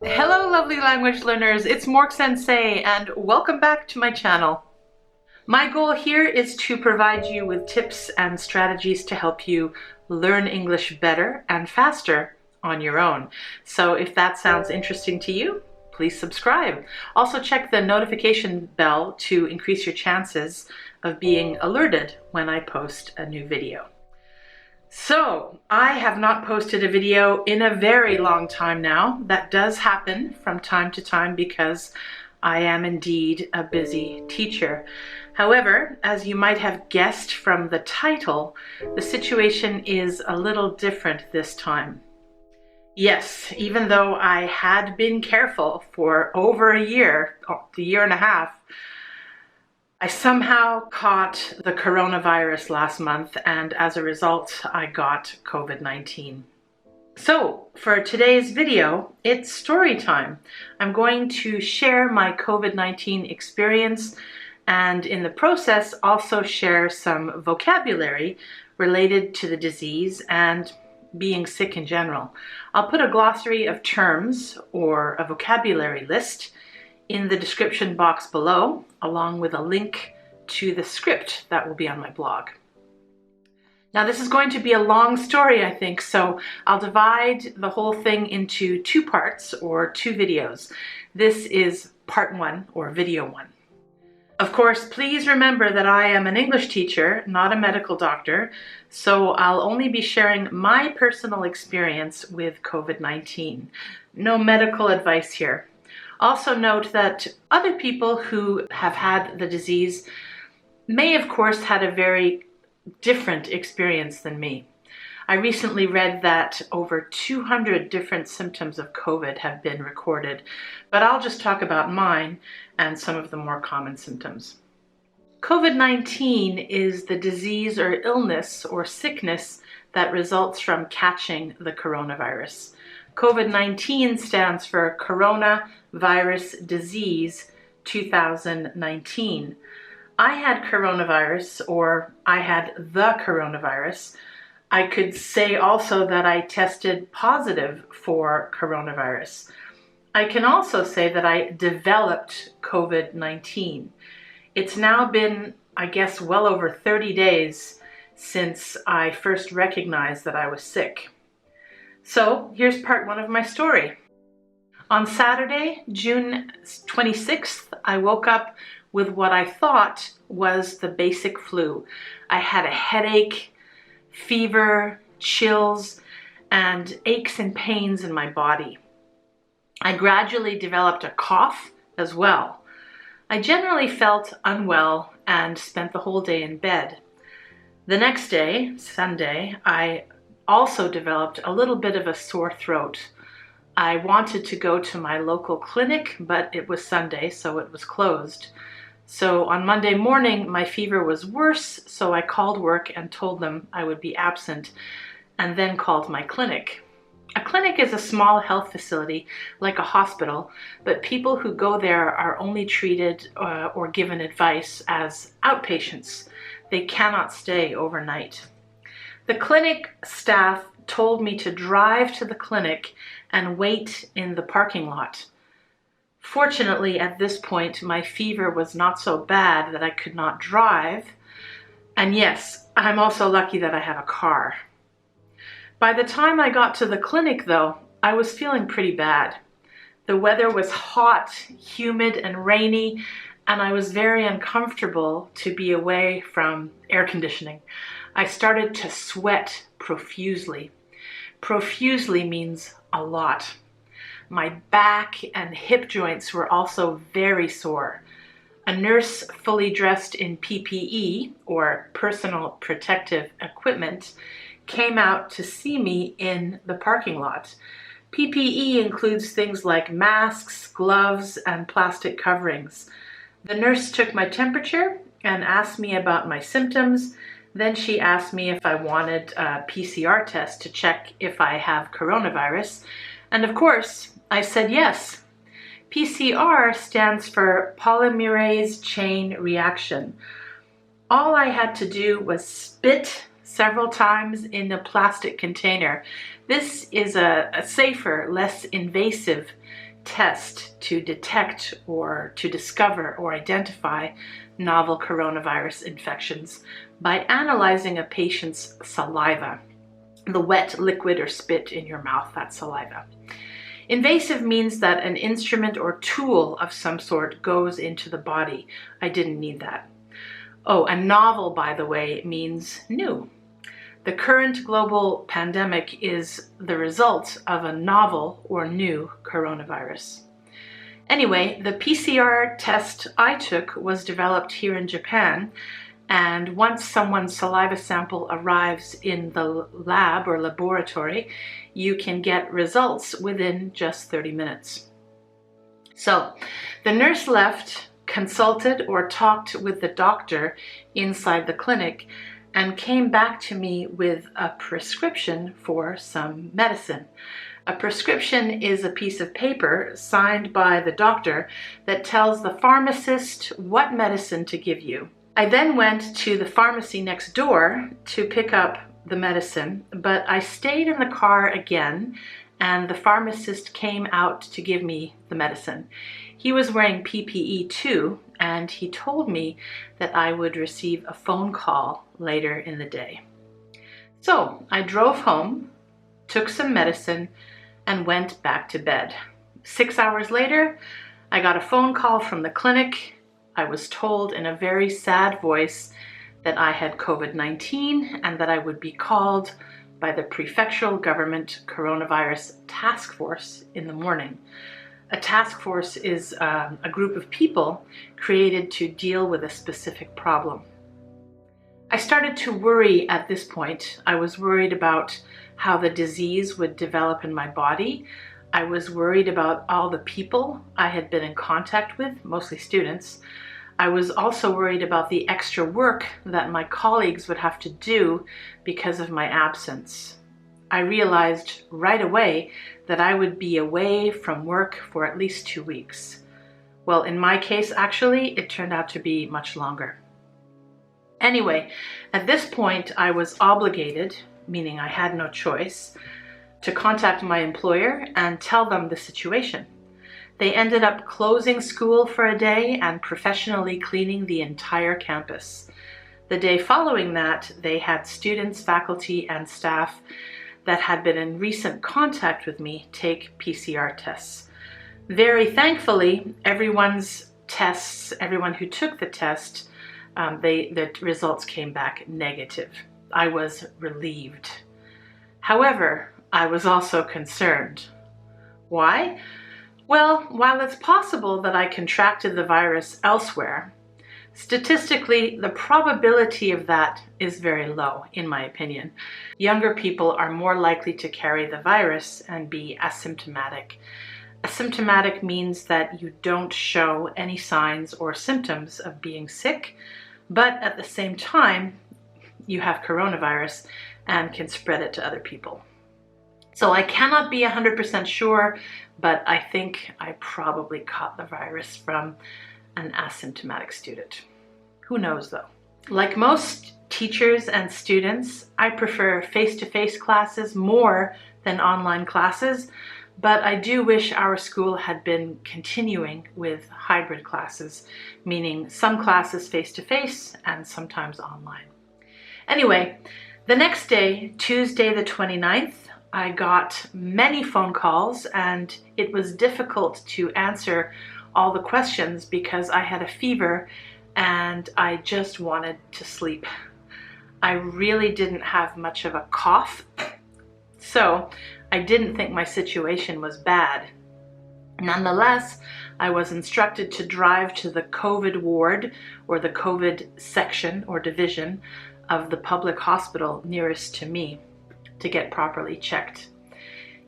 Hello lovely language learners, it's Morksensei and welcome back to my channel. My goal here is to provide you with tips and strategies to help you learn English better and faster on your own. So if that sounds interesting to you, please subscribe. Also check the notification bell to increase your chances of being alerted when I post a new video. So, I have not posted a video in a very long time now. That does happen from time to time because I am indeed a busy teacher. However, as you might have guessed from the title, the situation is a little different this time. Yes, even though I had been careful for over a year and a half, I somehow caught the coronavirus last month, and as a result, I got COVID-19. So, for today's video, it's story time. I'm going to share my COVID-19 experience and in the process also share some vocabulary related to the disease and being sick in general. I'll put a glossary of terms or a vocabulary list in the description box below, along with a link to the script that will be on my blog. Now this is going to be a long story, I think, so I'll divide the whole thing into two parts or two videos. This is part one or video one. Of course, please remember that I am an English teacher, not a medical doctor, so I'll only be sharing my personal experience with COVID-19. No medical advice here. Also note that other people who have had the disease may, of course, had a very different experience than me. I recently read that over 200 different symptoms of COVID have been recorded, but I'll just talk about mine and some of the more common symptoms. COVID-19 is the disease or illness or sickness that results from catching the coronavirus. COVID-19 stands for Coronavirus Disease 2019. I had coronavirus, or I had the coronavirus. I could say also that I tested positive for coronavirus. I can also say that I developed COVID-19. It's now been, I guess, well over 30 days since I first recognized that I was sick. So here's part one of my story. On Saturday, June 26th, I woke up with what I thought was the basic flu. I had a headache, fever, chills, and aches and pains in my body. I gradually developed a cough as well. I generally felt unwell and spent the whole day in bed. The next day, Sunday, I also developed a little bit of a sore throat. I wanted to go to my local clinic, but it was Sunday, so it was closed. So on Monday morning, my fever was worse, so I called work and told them I would be absent, and then called my clinic. A clinic is a small health facility, like a hospital, but people who go there are only treated or given advice as outpatients. They cannot stay overnight. The clinic staff told me to drive to the clinic and wait in the parking lot. Fortunately, at this point, my fever was not so bad that I could not drive. And yes, I'm also lucky that I have a car. By the time I got to the clinic, though, I was feeling pretty bad. The weather was hot, humid, and rainy, and I was very uncomfortable to be away from air conditioning. I started to sweat profusely. Profusely means a lot. My back and hip joints were also very sore. A nurse fully dressed in PPE, or personal protective equipment, came out to see me in the parking lot. PPE includes things like masks, gloves, and plastic coverings. The nurse took my temperature and asked me about my symptoms. Then she asked me if I wanted a PCR test to check if I have coronavirus. And of course, I said yes. PCR stands for polymerase chain reaction. All I had to do was spit several times in a plastic container. This is a safer, less invasive test to detect or to discover or identify novel coronavirus infections by analyzing a patient's saliva, the wet liquid or spit in your mouth, that's saliva. Invasive means that an instrument or tool of some sort goes into the body. I didn't need that. Oh, and novel, by the way, means new. The current global pandemic is the result of a novel or new coronavirus. Anyway, the PCR test I took was developed here in Japan, and once someone's saliva sample arrives in the lab or laboratory, you can get results within just 30 minutes. So the nurse left, consulted or talked with the doctor inside the clinic, and came back to me with a prescription for some medicine. A prescription is a piece of paper signed by the doctor that tells the pharmacist what medicine to give you. I then went to the pharmacy next door to pick up the medicine, but I stayed in the car again, and the pharmacist came out to give me the medicine. He was wearing PPE too, and he told me that I would receive a phone call later in the day. So I drove home, took some medicine, and went back to bed. 6 hours later, I got a phone call from the clinic. I was told in a very sad voice that I had COVID-19 and that I would be called by the prefectural government coronavirus task force in the morning. A task force is a group of people created to deal with a specific problem. I started to worry at this point. I was worried about how the disease would develop in my body. I was worried about all the people I had been in contact with, mostly students. I was also worried about the extra work that my colleagues would have to do because of my absence. I realized right away that I would be away from work for at least 2 weeks. Well, in my case, actually, it turned out to be much longer. Anyway, at this point, I was obligated, meaning I had no choice, to contact my employer and tell them the situation. They ended up closing school for a day and professionally cleaning the entire campus. The day following that, they had students, faculty, and staff that had been in recent contact with me take PCR tests. Very thankfully, everyone's tests, everyone who took the test, the results came back negative. I was relieved. However, I was also concerned. Why? Well, while it's possible that I contracted the virus elsewhere, statistically, the probability of that is very low, in my opinion. Younger people are more likely to carry the virus and be asymptomatic. Asymptomatic means that you don't show any signs or symptoms of being sick, but at the same time, you have coronavirus and can spread it to other people. So I cannot be 100% sure, but I think I probably caught the virus from an asymptomatic student. Who knows though? Like most teachers and students, I prefer face-to-face classes more than online classes, but I do wish our school had been continuing with hybrid classes, meaning some classes face-to-face and sometimes online. Anyway, the next day, Tuesday the 29th, I got many phone calls and it was difficult to answer all the questions because I had a fever and I just wanted to sleep. I really didn't have much of a cough, so I didn't think my situation was bad. Nonetheless, I was instructed to drive to the COVID ward or the COVID section or division of the public hospital nearest to me to get properly checked.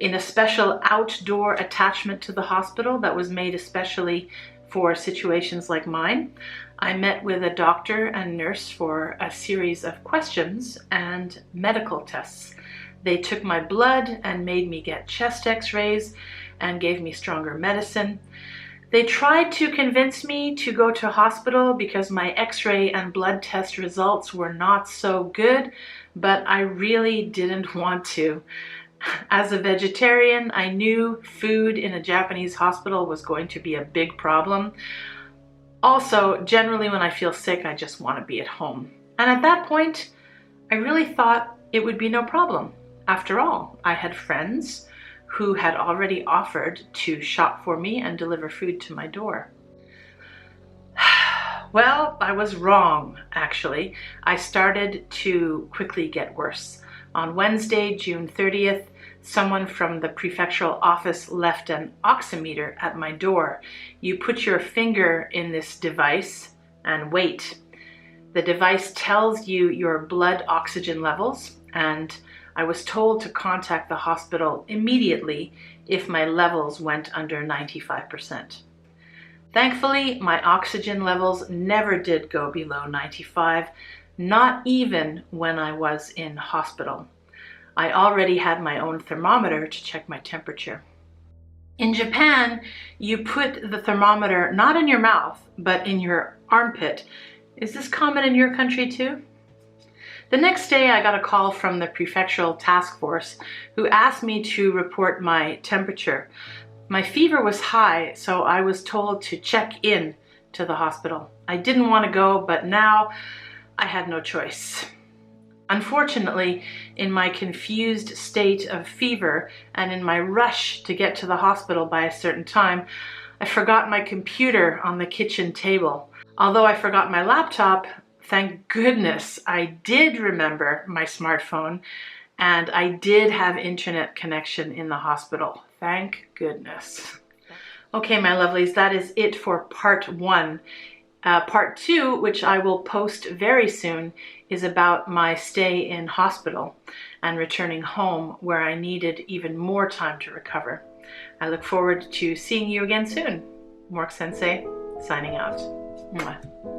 In a special outdoor attachment to the hospital that was made especially for situations like mine, I met with a doctor and nurse for a series of questions and medical tests. They took my blood and made me get chest x-rays and gave me stronger medicine. They tried to convince me to go to hospital because my x-ray and blood test results were not so good, but I really didn't want to. As a vegetarian, I knew food in a Japanese hospital was going to be a big problem. Also, generally when I feel sick, I just want to be at home. And at that point, I really thought it would be no problem. After all, I had friends who had already offered to shop for me and deliver food to my door. Well, I was wrong, actually. I started to quickly get worse. On Wednesday, June 30th, someone from the prefectural office left an oximeter at my door. You put your finger in this device and wait. The device tells you your blood oxygen levels, and I was told to contact the hospital immediately if my levels went under 95%. Thankfully, my oxygen levels never did go below 95, not even when I was in hospital. I already had my own thermometer to check my temperature. In Japan, you put the thermometer not in your mouth, but in your armpit. Is this common in your country too? The next day, I got a call from the prefectural task force who asked me to report my temperature. My fever was high, so I was told to check in to the hospital. I didn't want to go, but now I had no choice. Unfortunately, in my confused state of fever and in my rush to get to the hospital by a certain time, I forgot my computer on the kitchen table. Although I forgot my laptop, thank goodness I did remember my smartphone, and I did have internet connection in the hospital. Thank goodness. Okay, my lovelies, that is it for part 1. Part 2, which I will post very soon, is about my stay in hospital and returning home, where I needed even more time to recover. I look forward to seeing you again soon. Morksensei, signing out. Mwah.